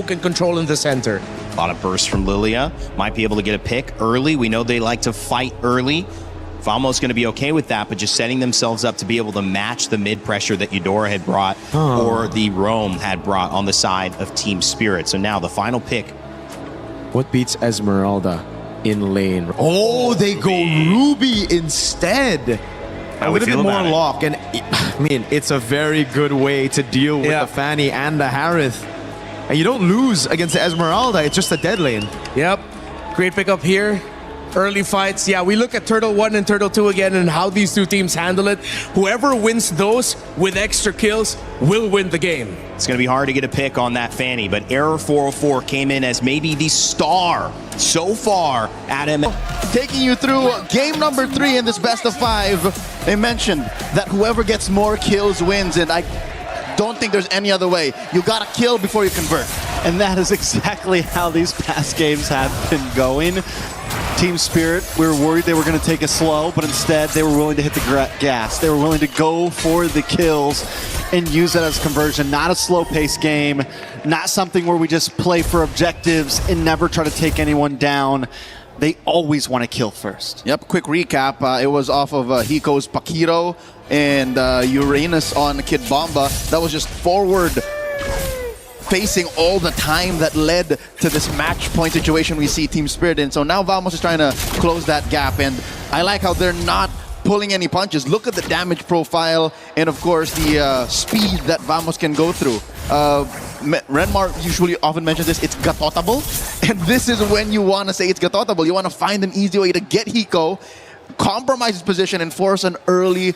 Can control in the center. A lot of bursts from Lilia. Might be able to get a pick early. We know they like to fight early. Vamo's going to be okay with that, but just setting themselves up to be able to match the mid pressure that Eudora had brought or the Rome had brought on the side of Team Spirit. So now the final pick. What beats Esmeralda in lane? Oh, they go Ruby instead. How A we little feel bit more about it? lock, and I mean, it's a very good way to deal with the Fanny and the Harith. And you don't lose against the Esmeralda, it's just a dead lane. Yep. Great pickup here. Early fights. Yeah, we look at Turtle 1 and Turtle 2 again and how these two teams handle it. Whoever wins those with extra kills will win the game. It's going to be hard to get a pick on that Fanny, but Error 404 came in as maybe the star so far at MSC. Taking you through game number 3 in this best of 5. They mentioned that whoever gets more kills wins, and I don't think there's any other way. You gotta kill before you convert. And that is exactly how these past games have been going. Team Spirit, we were worried they were going to take it slow, but instead they were willing to hit the gas. They were willing to go for the kills and use that as conversion. Not a slow-paced game, not something where we just play for objectives and never try to take anyone down. They always want to kill first. Yep, quick recap. It was off of Hiko's Pakiro and Uranus on Kid Bomba. That was just forward facing all the time that led to this match point situation we see Team Spirit in. So now Vamos is trying to close that gap, and I like how they're not pulling any punches. Look at the damage profile and, of course, the speed that Vamos can go through. Renmar usually often mentions this, it's gatotable, and this is when you want to say it's gatotable. You want to find an easy way to get Hiko, compromise his position, and force an early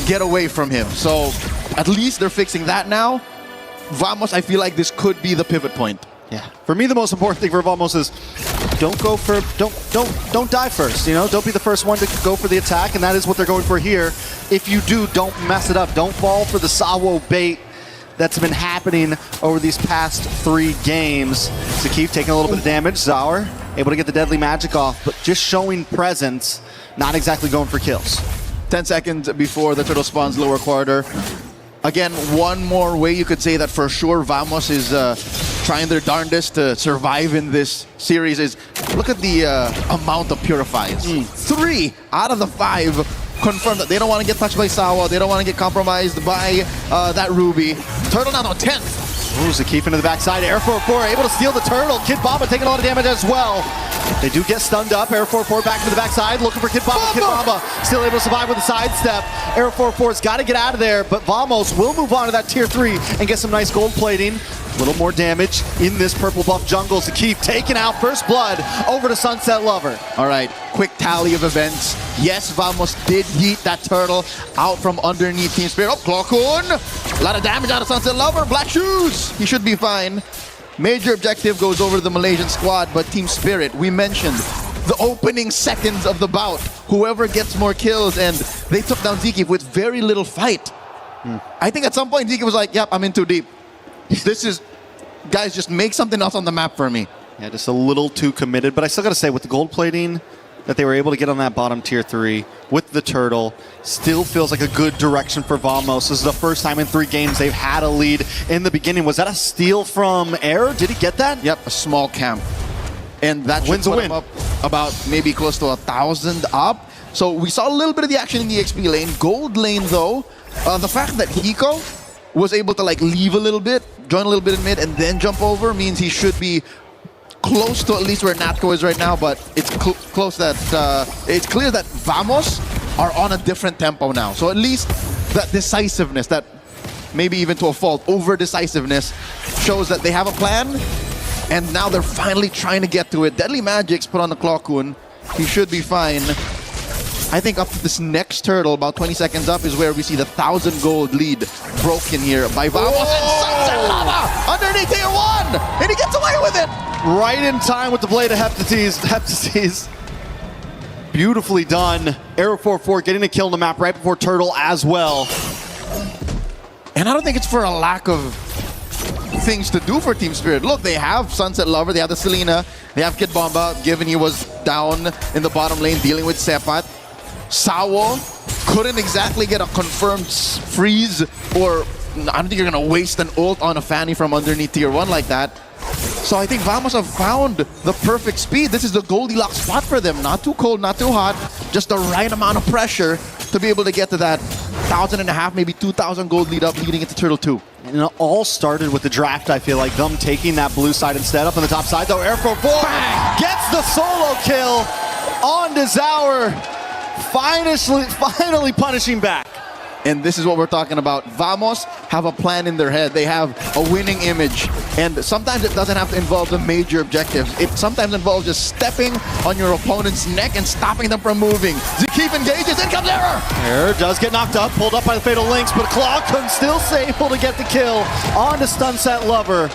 get away from him. So at least they're fixing that now. Vamos, I feel like this could be the pivot point. Yeah. For me, the most important thing for Vamos is don't die first. You know, don't be the first one to go for the attack, and that is what they're going for here. If you do, don't mess it up. Don't fall for the Sawo bait that's been happening over these past 3 games. Zakif taking a little bit of damage. Zaur able to get the deadly magic off, but just showing presence, not exactly going for kills. 10 seconds before the turtle spawns lower quarter. Again, one more way you could say that for sure Vamos is trying their darndest to survive in this series is look at the amount of purifies. 3 out of the 5 confirmed that they don't want to get touched by Sawa. They don't want to get compromised by that Ruby. Turtle now on 10th. Ooh, Zakif into the backside. Air 4-4 able to steal the turtle. Kid Bomba taking a lot of damage as well. They do get stunned up. Air 4-4 back to the backside, looking for Kid Bomba. Kid Bomba still able to survive with a sidestep. Air 4-4's got to get out of there, but Vamos will move on to that tier 3 and get some nice gold plating. A little more damage in this purple buff jungle. Zakif taking out first blood over to Sunset Lover. All right, quick tally of events. Yes, Vamos did yeet that turtle out from underneath Team Spirit. Oh, Clockun! A lot of damage out of Sunset Lover. Black Shoes! He should be fine. Major objective goes over to the Malaysian squad, but Team Spirit, we mentioned the opening seconds of the bout. Whoever gets more kills, and they took down Zakif with very little fight. I think at some point Zakif was like, yep, I'm in too deep. This is, guys, just make something else on the map for me. Yeah, just a little too committed, but I still got to say, with the gold plating that they were able to get on that bottom tier 3 with the turtle, still feels like a good direction for Vamos. This is the first time in 3 games they've had a lead in the beginning. Was that a steal from Air? Did he get that? Yep, a small camp. And that should put him up about maybe close to 1,000 up. So we saw a little bit of the action in the XP lane. Gold lane, though, the fact that Hiko was able to like leave a little bit, join a little bit in mid, and then jump over means he should be close to at least where Natko is right now, but it's close that it's clear that Vamos are on a different tempo now. So at least that decisiveness, that maybe even to a fault, over decisiveness, shows that they have a plan, and now they're finally trying to get to it. Deadly Magic's put on the Clockun. He should be fine. I think up to this next turtle, about 20 seconds up, is where we see the 1,000 gold lead broken here by Vamos. And Sunset Lava underneath tier 1! And he gets away with it! Right in time with the blade of Heptases. Beautifully done. Arrow 4-4 getting a kill on the map right before turtle as well. And I don't think it's for a lack of things to do for Team Spirit. Look, they have Sunset Lover, they have the Selena, they have Kid Bomba, given he was down in the bottom lane dealing with Sepat. Sawo couldn't exactly get a confirmed freeze or I don't think you're gonna waste an ult on a Fanny from underneath tier 1 like that. So I think Vamos have found the perfect speed. This is the Goldilocks spot for them. Not too cold, not too hot, just the right amount of pressure to be able to get to that 1,500, maybe 2,000 gold lead up leading into Turtle 2. And it all started with the draft, I feel like, them taking that blue side instead. Up on the top side, though, Air 4 gets the solo kill on Zaur, finally punishing back. And this is what we're talking about. Vamos have a plan in their head. They have a winning image. And sometimes it doesn't have to involve the major objectives. It sometimes involves just stepping on your opponent's neck and stopping them from moving. Zekif engages, in comes Error! Error does get knocked up, pulled up by the Fatal Links, but Clawcon still able to get the kill on to Stunset Lover.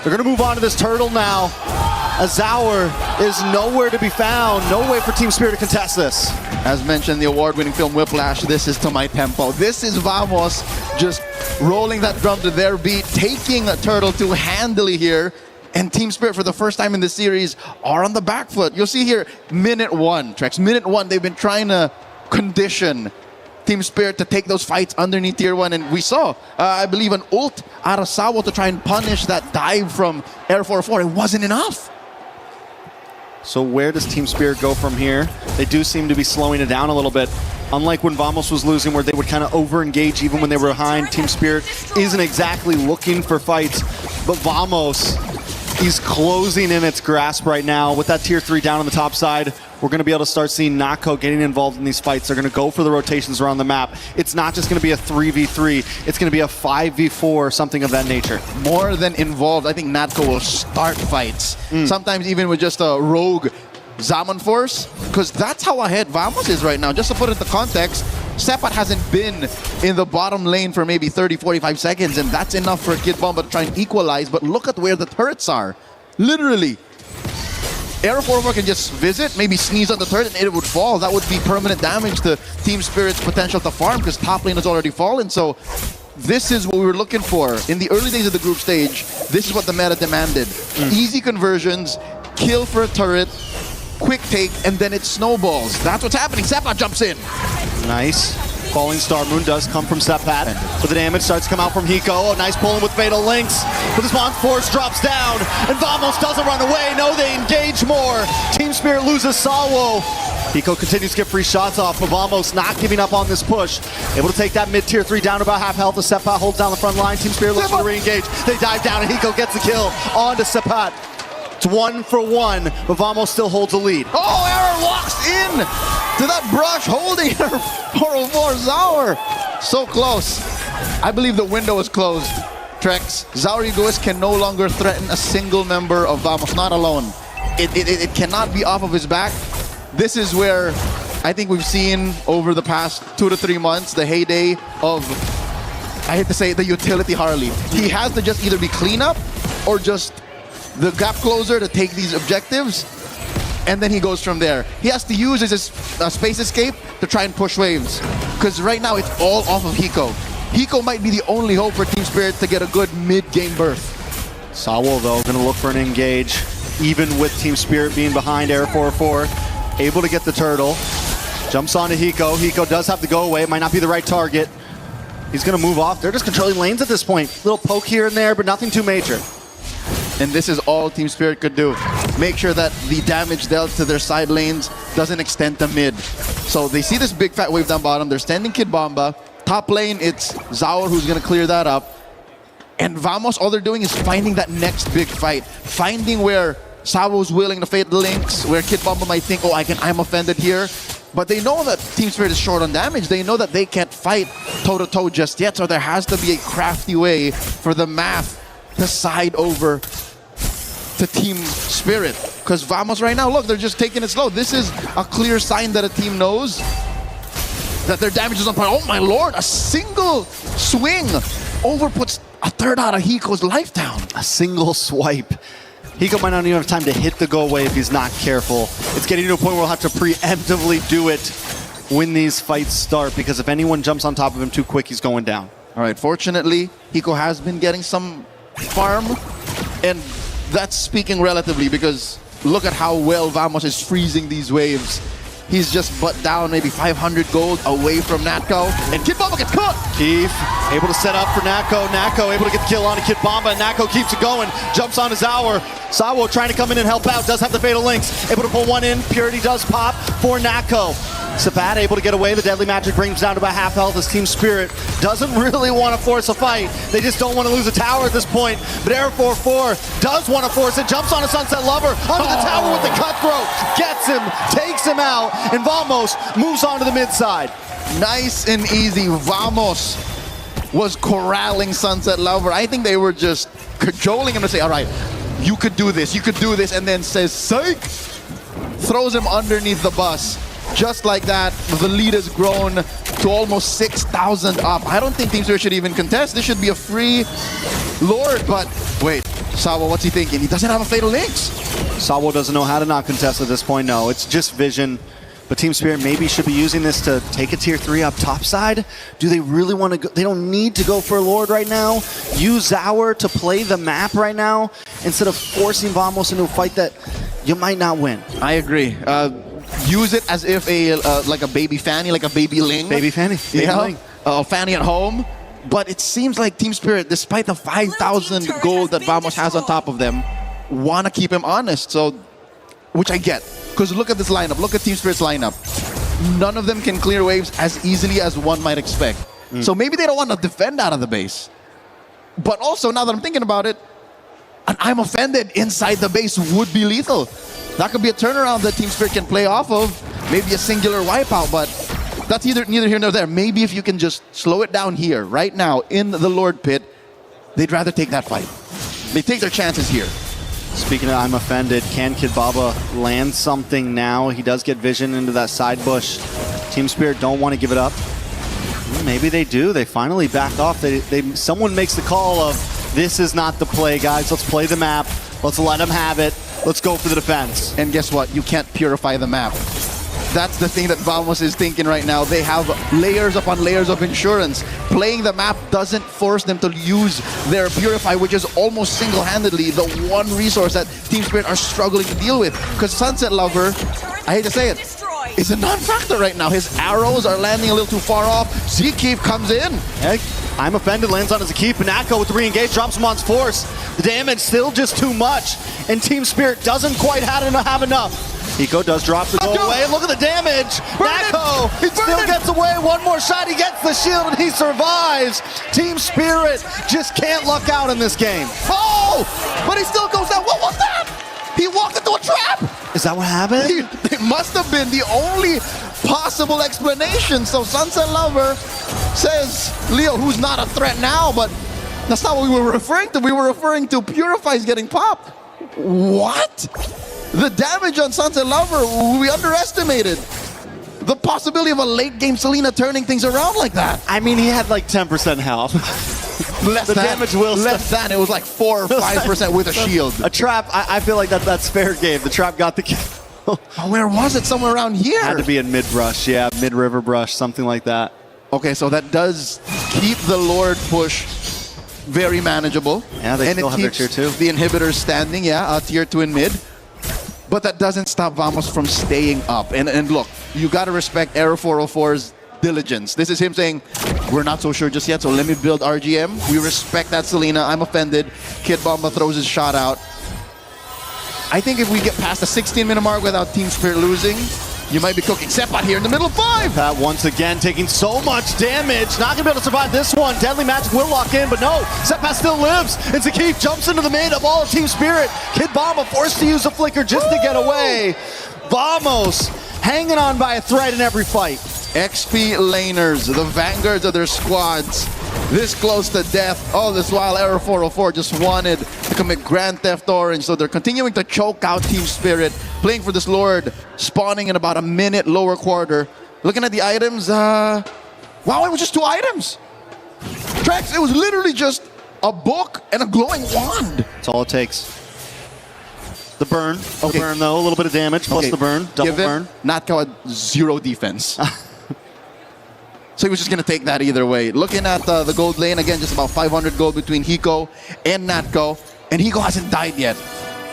They're going to move on to this turtle now. Zaur is nowhere to be found. No way for Team Spirit to contest this. As mentioned, the award-winning film Whiplash, this is to my tempo. This is Vamos just rolling that drum to their beat, taking Turtle 2 handily here. And Team Spirit, for the first time in the series, are on the back foot. You'll see here, minute 1, Trex. Minute 1, they've been trying to condition Team Spirit to take those fights underneath tier 1. And we saw, I believe, an ult out of Sawo to try and punish that dive from Air 4-4. It wasn't enough. So where does Team Spirit go from here? They do seem to be slowing it down a little bit. Unlike when Vamos was losing, where they would kind of over-engage even when they were behind, Team Spirit isn't exactly looking for fights. But Vamos is closing in its grasp right now. With that tier 3 down on the top side, we're going to be able to start seeing Nako getting involved in these fights. They're going to go for the rotations around the map. It's not just going to be a 3v3. It's going to be a 5v4, something of that nature. More than involved, I think Natco will start fights. Sometimes even with just a rogue Zaman Force, because that's how ahead Vamos is right now. Just to put it into context, Sepat hasn't been in the bottom lane for maybe 30, 45 seconds, and that's enough for Kid Bomba to try and equalize. But look at where the turrets are. Literally. Air 4 can just visit, maybe sneeze on the turret, and it would fall. That would be permanent damage to Team Spirit's potential to farm, because top lane has already fallen. So this is what we were looking for. In the early days of the group stage, this is what the meta demanded. Easy conversions, kill for a turret, quick take, and then it snowballs. That's what's happening. Sepat jumps in. Nice. Falling Star Moon does come from Sepat, but the damage starts to come out from Hiko. Oh, nice pulling with Fatal Links. But this Spawn Force drops down, and Vamos doesn't run away. No, they engage more. Team Spirit loses Sawo. Hiko continues to get free shots off, but Vamos not giving up on this push. Able to take that mid-tier 3 down to about half health as Sepat holds down the front line. Team Spirit looks to re-engage. They dive down, and Hiko gets the kill onto Sepat. It's 1 for 1, but Vamos still holds a lead. Oh, Error walks in to that brush, holding her for Zaur. So close. I believe the window is closed. Trex, Zaur Egoist can no longer threaten a single member of Vamos, not alone. It cannot be off of his back. This is where I think we've seen over the past 2 to 3 months the heyday of, I hate to say it, the utility Harley. He has to just either be cleanup or just the gap closer to take these objectives, and then he goes from there. He has to use his space escape to try and push waves, because right now it's all off of Hiko. Hiko might be the only hope for Team Spirit to get a good mid-game berth. Sawo, though, going to look for an engage, even with Team Spirit being behind Air 4-4. Able to get the turtle. Jumps onto Hiko. Hiko does have to go away. It might not be the right target. He's going to move off. They're just controlling lanes at this point. Little poke here and there, but nothing too major. And this is all Team Spirit could do. Make sure that the damage dealt to their side lanes doesn't extend to mid. So they see this big fat wave down bottom. They're standing Kid Bomba. Top lane, it's Zaur who's going to clear that up. And Vamos, all they're doing is finding that next big fight. Finding where Sawo's willing to fade the links, where Kid Bomba might think, oh, I'm offended here. But they know that Team Spirit is short on damage. They know that they can't fight toe-to-toe just yet. So there has to be a crafty way for the math to side over to Team Spirit. Because Vamos right now, look, they're just taking it slow. This is a clear sign that a team knows that their damage is on par. Oh my lord, a single swing overputs a third out of Hiko's life down. A single swipe. Hiko might not even have time to hit the go away if he's not careful. It's getting to a point where we'll have to preemptively do it when these fights start, because if anyone jumps on top of him too quick, he's going down. All right, fortunately, Hiko has been getting some farm, and that's speaking relatively, because look at how well Vamos is freezing these waves. He's just but down maybe 500 gold away from Natko. And Kid Bomba gets caught! Keith able to set up for Nako. Nako able to get the kill on a Kid Bomba. Nako keeps it going. Jumps on his hour. Sawo trying to come in and help out. Does have the Fatal Links. Able to pull one in. Purity does pop for Nako. Sabat able to get away. The Deadly Magic brings down to about half health as Team Spirit doesn't really want to force a fight. They just don't want to lose a tower at this point. But Air 4-4 does want to force it. Jumps on a Sunset Lover. Onto the tower with the cutthroat. Gets him. Takes him out. And Vamos moves on to the mid side. Nice and easy. Vamos was corralling Sunset Lover. I think they were just cajoling him to say, all right, you could do this, and then says, psych! Throws him underneath the bus. Just like that, the lead has grown to almost 6,000 up. I don't think Team Spirit should even contest. This should be a free Lord, but wait, Sawo, what's he thinking? He doesn't have a Fatal Links. Sawo doesn't know how to not contest at this point, no. It's just vision. But Team Spirit maybe should be using this to take a tier 3 up top side. Do they really want to go? They don't need to go for a Lord right now. Use Zour to play the map right now instead of forcing Vamos into a fight that you might not win. I agree. Use it as if like a baby Fanny, like a baby Ling. Baby Fanny. Baby Ling. Fanny at home. But it seems like Team Spirit, despite the 5,000 gold that Vamos has on top of them, want to keep him honest. So, which I get. Because look at this lineup. Look at Team Spirit's lineup. None of them can clear waves as easily as one might expect. So maybe they don't want to defend out of the base. But also, now that I'm thinking about it, an I'm offended inside the base would be lethal. That could be a turnaround that Team Spirit can play off of. Maybe a singular wipeout, but that's neither here nor there. Maybe if you can just slow it down here, right now, in the Lord Pit, they'd rather take that fight. They take their chances here. Speaking of I'm offended, can Kid Baba land something now? He does get vision into that side bush. Team Spirit don't want to give it up. Maybe they do. They finally back off. Someone makes the call of, this is not the play, guys. Let's play the map. Let's let them have it. Let's go for the defense. And guess what? You can't purify the map. That's the thing that Vamos is thinking right now. They have layers upon layers of insurance. Playing the map doesn't force them to use their Purify, which is almost single-handedly the one resource that Team Spirit are struggling to deal with. Because Sunset Lover, I hate to say it, is a non-factor right now. His arrows are landing a little too far off. Zkeep comes in. Hey, I'm offended, lands on his Zkeep. Nako with the re-engage, drops him on force. The damage still just too much. And Team Spirit doesn't quite have enough. Hiko does drop the goal away, and look at the damage! Nako still gets away, one more shot, he gets the shield, and he survives! Team Spirit just can't luck out in this game. Oh! But he still goes down. What was that? He walked into a trap! Is that what happened? It must have been the only possible explanation. So Sunset Lover says, Leo, who's not a threat now, but that's not what we were referring to. We were referring to Purify's getting popped. What? The damage on Sunset Lover, we underestimated. The possibility of a late game Selena turning things around like that. I mean, he had like 10% health. The damage will less than. It was like 4 or 5% with a shield. A trap, I feel like that's fair game. The trap got the kill. Where was it? Somewhere around here. Had to be in mid-brush, yeah, mid-river brush, something like that. Okay, so that does keep the Lord push very manageable. Yeah, they still have their tier 2. The inhibitors standing, tier 2 in mid. But that doesn't stop Vamos from staying up. And look, you got to respect Aero 404's diligence. This is him saying, we're not so sure just yet, so let me build RGM. We respect that, Selena. I'm offended. Kid Bomba throws his shot out. I think if we get past the 16-minute mark without Team Spirit losing, you might be cooking. Seppat here in the middle of 5. Pat once again taking so much damage. Not going to be able to survive this one. Deadly Magic will lock in, but no. Seppat still lives. And Zkeep jumps into the mid of all of Team Spirit. Kid Bomba forced to use a flicker just to get away. Vamos hanging on by a thread in every fight. XP laners, the vanguards of their squads, this close to death. All this while, Aero 404 just wanted to commit Grand Theft Orange, so they're continuing to choke out Team Spirit, playing for this Lord, spawning in about a minute lower quarter. Looking at the items, wow, it was just 2 items. Trex, it was literally just a book and a glowing wand. That's all it takes. The burn, the burn though, a little bit of damage, plus the burn, double burn. Natko had 0 defense. So he was just going to take that either way. Looking at the gold lane, again, just about 500 gold between Hiko and Natko. And Hiko hasn't died yet.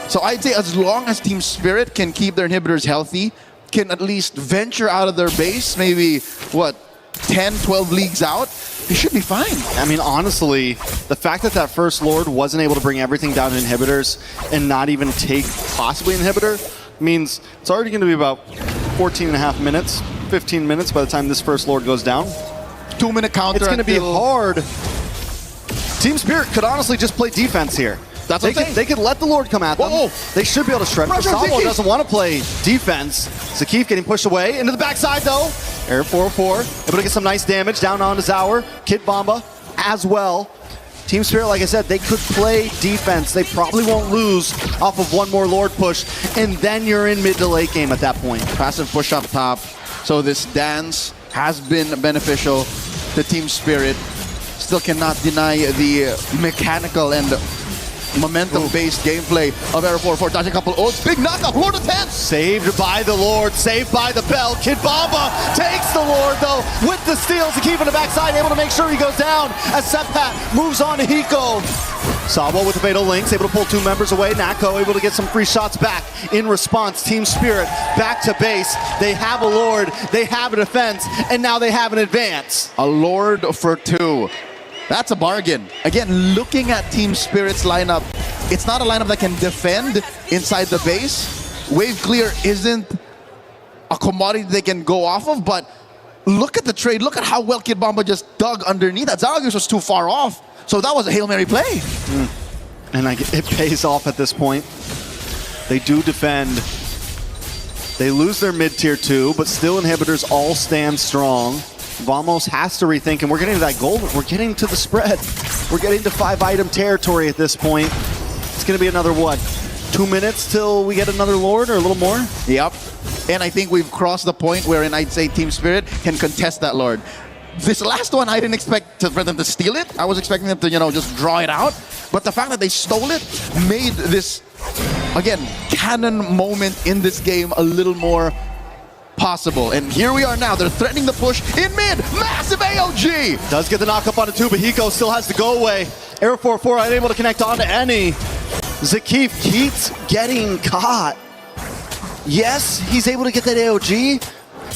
So I'd say as long as Team Spirit can keep their inhibitors healthy, can at least venture out of their base, maybe, what, 10, 12 leagues out, they should be fine. I mean, honestly, the fact that that first Lord wasn't able to bring everything down to inhibitors and not even take possibly inhibitor means it's already going to be about 14 and a half minutes, 15 minutes by the time this first Lord goes down. 2-minute counter. It's going to be hard. Team Spirit could honestly just play defense here. That's what I'm saying. They could let the Lord come at them. Whoa. They should be able to shred it. Sabo doesn't want to play defense. Zakif getting pushed away. Into the backside, though. Air 404. Able to get some nice damage down on to Zaur. Kid Bomba as well. Team Spirit, like I said, they could play defense. They probably won't lose off of one more Lord push. And then you're in mid to late game at that point. Passive push up top. So this dance has been beneficial to Team Spirit. Still cannot deny the mechanical and momentum-based gameplay of Air 404. Dodging a couple ults. Big knockup. Lord of Tents. Saved by the Lord. Saved by the Bell. Kid Bomba takes the Lord, though, with the steals to keep on the backside. Able to make sure he goes down as Seppat moves on to Hiko. Sabo with the Fatal Links. Able to pull 2 members away. Nako able to get some free shots back in response. Team Spirit back to base. They have a Lord. They have a defense. And now they have an advance. A Lord for 2. That's a bargain. Again, looking at Team Spirit's lineup, it's not a lineup that can defend inside the base. Wave clear isn't a commodity they can go off of, but look at the trade. Look at how well Kid Bomba just dug underneath. That Zaragoza was too far off. So that was a Hail Mary play. And it pays off at this point. They do defend. They lose their mid-tier 2, but still inhibitors all stand strong. Vamos has to rethink, and we're getting to that goal. We're getting to the spread. We're getting to 5-item territory at this point. It's going to be another, what, 2 minutes till we get another Lord, or a little more? Yep. And I think we've crossed the point wherein I'd say Team Spirit can contest that Lord. This last one, I didn't expect for them to steal it. I was expecting them to, just draw it out. But the fact that they stole it made this, again, canon moment in this game a little more possible. And here we are now. They're threatening the push in mid. Massive AOG. Does get the knock up on the 2, but Hiko still has to go away. Air 4-4 unable to connect onto any. Zakif keeps getting caught. Yes, he's able to get that AOG,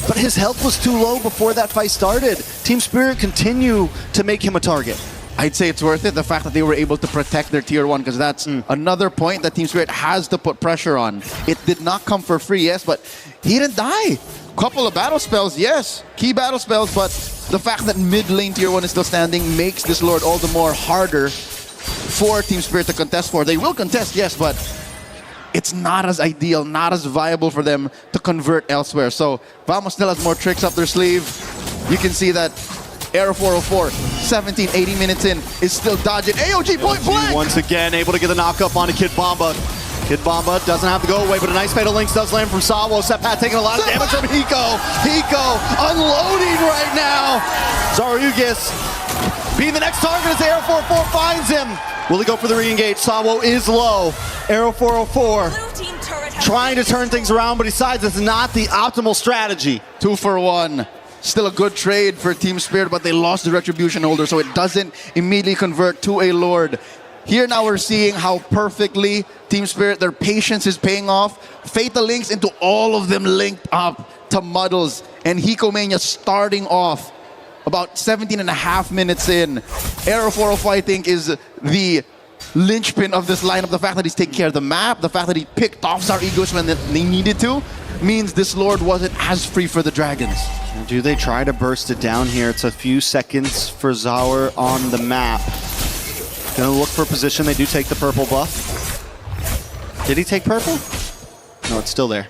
but his health was too low before that fight started. Team Spirit continue to make him a target. I'd say it's worth it, the fact that they were able to protect their tier 1, because that's another point that Team Spirit has to put pressure on. It did not come for free, yes, but he didn't die. Couple of battle spells, yes, key battle spells, but the fact that mid lane tier 1 is still standing makes this Lord all the more harder for Team Spirit to contest for. They will contest, yes, but it's not as ideal, not as viable for them to convert elsewhere. So Vamos still has more tricks up their sleeve. You can see that Air 404, 17, 80 minutes in, is still dodging. AOG point blank! Once again, able to get the knockup onto Kid Bomba. Kid Bomba doesn't have to go away, but a nice Fatal Links does land from Sawo. Seppat taking a lot of damage from Hiko. Hiko unloading right now. Zarugis being the next target as Air 404 finds him. Will he go for the re-engage? Sawo is low. Aero 404 trying to turn things around, but he decides it's not the optimal strategy. 2 for 1. Still a good trade for Team Spirit, but they lost the Retribution holder, so it doesn't immediately convert to a Lord. Here now we're seeing how perfectly Team Spirit, their patience is paying off. Fatal Links into all of them linked up to Muddles. And Hikomania starting off about 17 and a half minutes in. Aero 405, I think, is the linchpin of this lineup. The fact that he's taking care of the map, the fact that he picked off Zarugis when they needed to, means this Lord wasn't as free for the Dragons. Do they try to burst it down here? It's a few seconds for Zaur on the map. Gonna look for position. They do take the purple buff. Did he take purple? No, it's still there.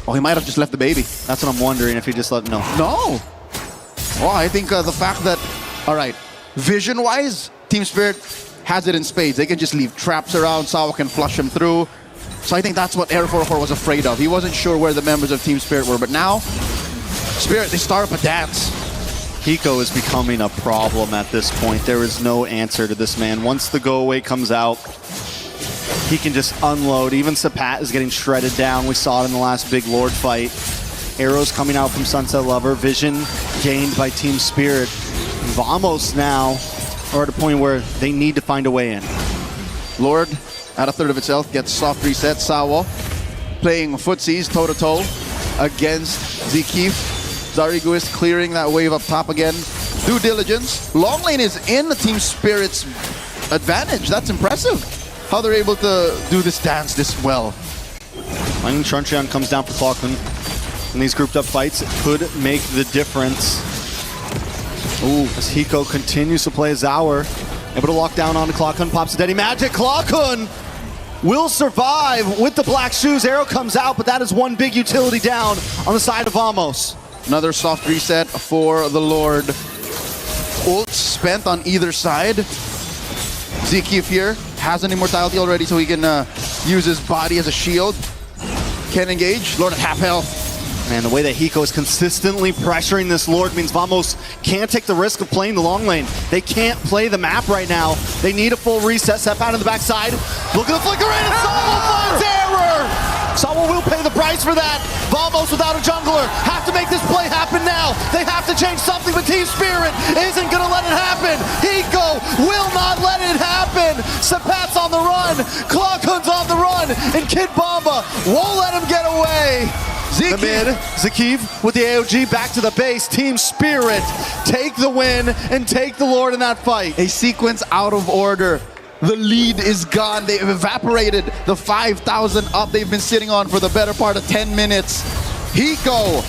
Oh, he might have just left the baby. That's what I'm wondering, if he just let... No. Well, I think the fact that, all right, vision-wise, Team Spirit has it in spades. They can just leave traps around. Sawa can flush him through. So I think that's what Air 404 was afraid of. He wasn't sure where the members of Team Spirit were, but now, Spirit, they start up a dance. Hiko is becoming a problem at this point. There is no answer to this man. Once the go away comes out, he can just unload. Even Seppat is getting shredded down. We saw it in the last big Lord fight. Arrows coming out from Sunset Lover. Vision gained by Team Spirit. Vamos now are at a point where they need to find a way in. Lord, at a third of its health, gets soft reset. Sawa playing footsies toe-to-toe against Zekif. Zarigu is clearing that wave up top again. Due diligence. Long lane is in the Team Spirit's advantage. That's impressive. How they're able to do this dance this well. Lightning Truncheon comes down for Clockman. In these grouped up fights, it could make the difference. Ooh, as Hiko continues to play Zower. Able to lock down onto Clockman, pops a Daddy Magic. Clockman will survive with the black shoes. Arrow comes out, but that is one big utility down on the side of Vamos. Another soft reset for the Lord. Ult spent on either side. Zekif here has an immortality already, so he can use his body as a shield. Can engage. Lord at half health. Man, the way that Hiko is consistently pressuring this Lord means Vamos can't take the risk of playing the long lane. They can't play the map right now. They need a full reset. Step out on the backside. Look at the flicker in, and Sawa finds error! Sawa will pay the price for that. Vamos without a jungler have to make this play happen now. They have to change something, but Team Spirit isn't going to let it happen. Hiko will not let it happen. Sapat's on the run. Clockhood's on the run. And Kid Bomba won't let him get away. The mid, Zekif with the AOG back to the base. Team Spirit take the win and take the Lord in that fight. A sequence out of order. The lead is gone. They've evaporated the 5,000 up they've been sitting on for the better part of 10 minutes. Hiko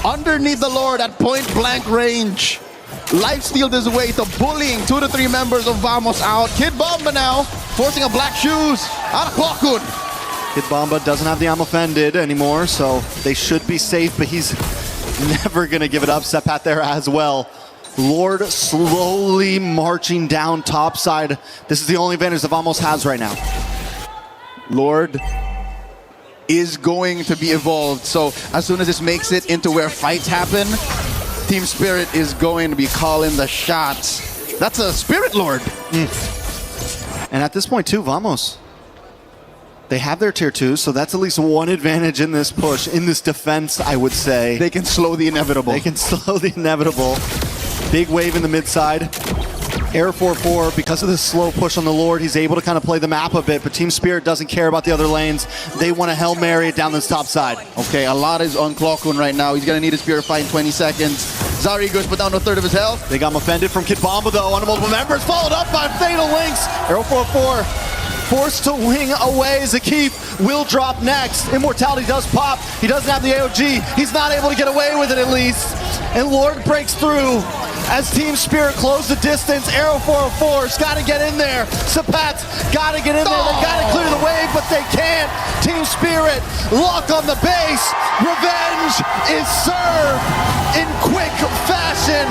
underneath the Lord at point blank range. Lifestealed his way to bullying 2 to 3 members of Vamos out. Kid Bomba now forcing a black shoes out of Clockwood. Kid Bomba doesn't have the I'm offended anymore, so they should be safe, but he's never going to give it up. Sepat there as well. Lord slowly marching down top side. This is the only advantage that Vamos has right now. Lord is going to be evolved, so as soon as this makes it into where fights happen, Team Spirit is going to be calling the shots. That's a Spirit Lord. And at this point too, Vamos, they have their tier 2, so that's at least one advantage in this push, in this defense, I would say. They can slow the inevitable. They can slow the inevitable. Big wave in the mid side. Air 4-4, because of this slow push on the Lord, he's able to kind of play the map a bit, but Team Spirit doesn't care about the other lanes. They want to Hail Mary it down this top side. Okay, a lot is on Clockwood right now. He's going to need a Spirit fight in 20 seconds. Zari goes put down a third of his health. They got him offended from Kid Bomba though, on multiple members, followed up by Fatal Links. Arrow 4-4. Forced to wing away. Zekif will drop next. Immortality does pop. He doesn't have the AOG. He's not able to get away with it at least. And Lord breaks through as Team Spirit close the distance. Arrow 404's got to get in there. Sapat's got to get in there. They got to clear the wave, but they can't. Team Spirit lock on the base. Revenge is served in quick fashion.